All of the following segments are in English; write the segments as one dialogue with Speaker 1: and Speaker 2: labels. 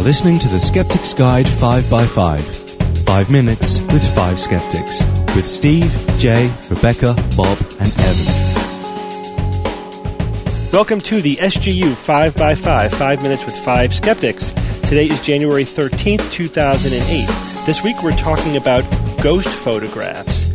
Speaker 1: You're listening to the Skeptics Guide 5x5. 5 minutes with 5 skeptics. With Steve, Jay, Rebecca, Bob, and Evan.
Speaker 2: Welcome to the SGU 5x5, 5 minutes with 5 skeptics. Today is January 13th, 2008. This week we're talking about ghost photographs.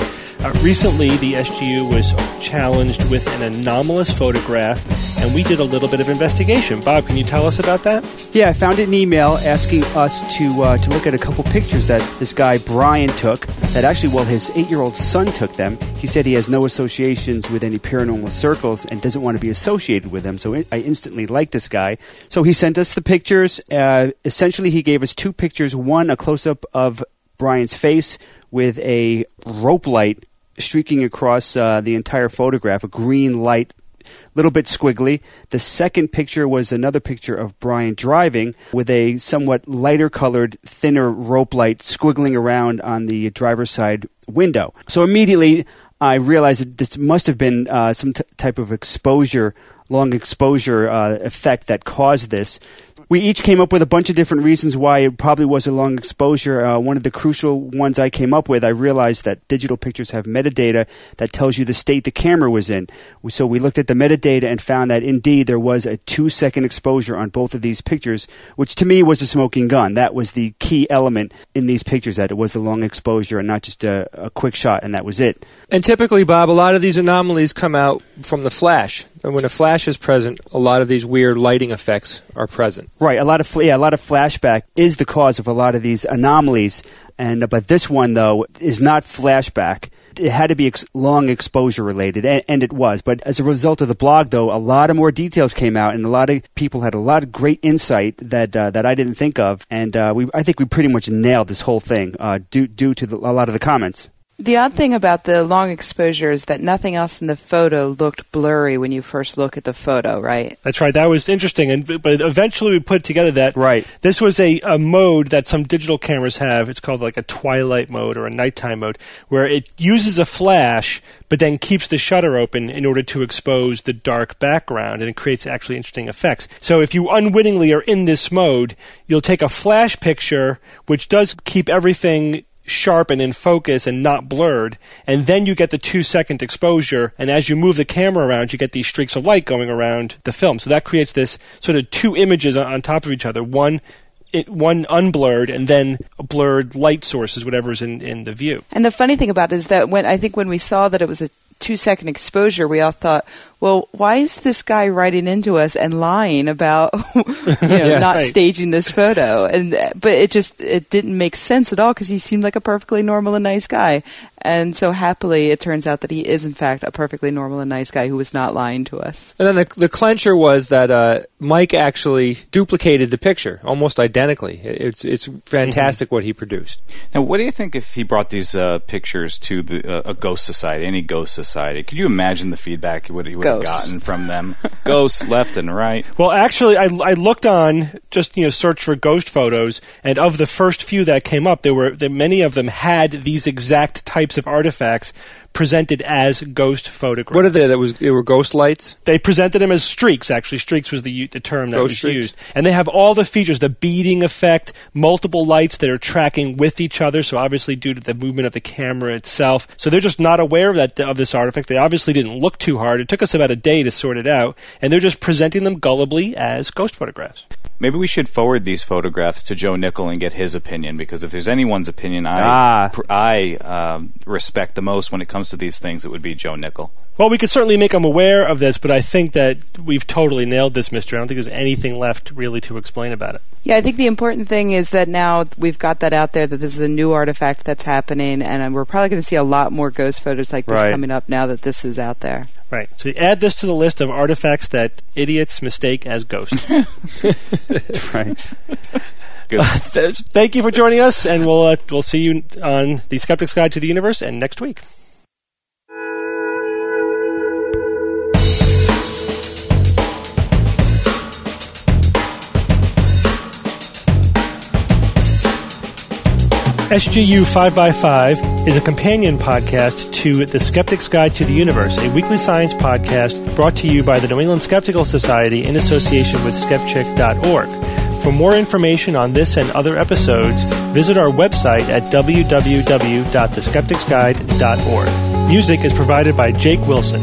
Speaker 2: Recently, the SGU was challenged with an anomalous photograph, and we did a little bit of investigation. Bob, can you tell us about that?
Speaker 3: Yeah, I found an email asking us to look at a couple pictures that this guy Brian took. That actually, his 8-year-old son took them. He said he has no associations with any paranormal circles and doesn't want to be associated with them. So I instantly liked this guy. So he sent us the pictures. Essentially, he gave us 2 pictures. One, a close-up of Brian's face with a rope light streaking across the entire photograph, a green light, a little bit squiggly. The second picture was another picture of Brian driving with a somewhat lighter colored, thinner rope light squiggling around on the driver's side window. So immediately I realized that this must have been some type of long exposure effect that caused this. We each came up with a bunch of different reasons why it probably was a long exposure. One of the crucial ones I came up with, I realized that digital pictures have metadata that tells you the state the camera was in. So we looked at the metadata and found that indeed there was a 2-second exposure on both of these pictures, which to me was a smoking gun. That was the key element in these pictures, that it was the long exposure and not just a quick shot, and that was it.
Speaker 2: And typically, Bob, a lot of these anomalies come out from the flash. And when a flash is present, a lot of these weird lighting effects are present.
Speaker 3: Right, a lot of flashback is the cause of a lot of these anomalies, but this one though is not flashback. It had to be long exposure related, and it was. But as a result of the blog, though, a lot of more details came out, and a lot of people had a lot of great insight that I didn't think of, and I think we pretty much nailed this whole thing due to a lot of the comments.
Speaker 4: The odd thing about the long exposure is that nothing else in the photo looked blurry when you first look at the photo, right? That's
Speaker 2: right. That was interesting. But eventually we put together that this was a mode that some digital cameras have. It's called like a twilight mode or a nighttime mode, where it uses a flash but then keeps the shutter open in order to expose the dark background, and it creates actually interesting effects. So if you unwittingly are in this mode, you'll take a flash picture, which does keep everything sharp and in focus and not blurred, and then you get the 2-second exposure, and as you move the camera around, you get these streaks of light going around the film. So that creates this sort of 2 images on top of each other, one unblurred and then blurred light sources, whatever's in the view.
Speaker 4: And the funny thing about it is that when we saw that it was a 2-second exposure, we all thought, well, why is this guy writing into us and lying about not staging this photo? But it didn't make sense at all, because he seemed like a perfectly normal and nice guy. And so happily, it turns out that he is, in fact, a perfectly normal and nice guy who was not lying to us.
Speaker 2: And then the clincher was that Mike actually duplicated the picture almost identically. It's fantastic what he produced.
Speaker 5: Now, what do you think if he brought these pictures to a ghost society, any ghost society? Could you imagine the feedback he would have gotten from them? Ghosts left and right.
Speaker 2: Well, actually, I looked on, just search for ghost photos, and of the first few that came up, many of them had these exact types of artifacts presented as ghost photographs.
Speaker 6: What are they? They were ghost lights?
Speaker 2: They presented them as streaks, actually. Streaks was the term that was
Speaker 6: streaks.
Speaker 2: used. And they have all the features, the beading effect, multiple lights that are tracking with each other, so obviously due to the movement of the camera itself. So they're just not aware of this artifact. They obviously didn't look too hard. It took us about a day to sort it out, and they're just presenting them gullibly as ghost photographs.
Speaker 5: Maybe we should forward these photographs to Joe Nickel and get his opinion, because if there's anyone's opinion I respect the most when it comes to these things, it would be Joe Nickel.
Speaker 2: Well, we could certainly make them aware of this, but I think that we've totally nailed this mystery. I don't think there's anything left really to explain about it.
Speaker 4: Yeah, I think the important thing is that now we've got that out there, that this is a new artifact that's happening, and we're probably going to see a lot more ghost photos like this coming up now that this is out there.
Speaker 2: Right. So add this to the list of artifacts that idiots mistake as ghosts.
Speaker 3: Right.
Speaker 5: Good.
Speaker 2: Thank you for joining us, and we'll see you on the Skeptics Guide to the Universe and next week. SGU 5x5 is a companion podcast to The Skeptics Guide to the Universe, a weekly science podcast brought to you by the New England Skeptical Society in association with Skepchick.org. For more information on this and other episodes, visit our website at www.theskepticsguide.org. Music is provided by Jake Wilson.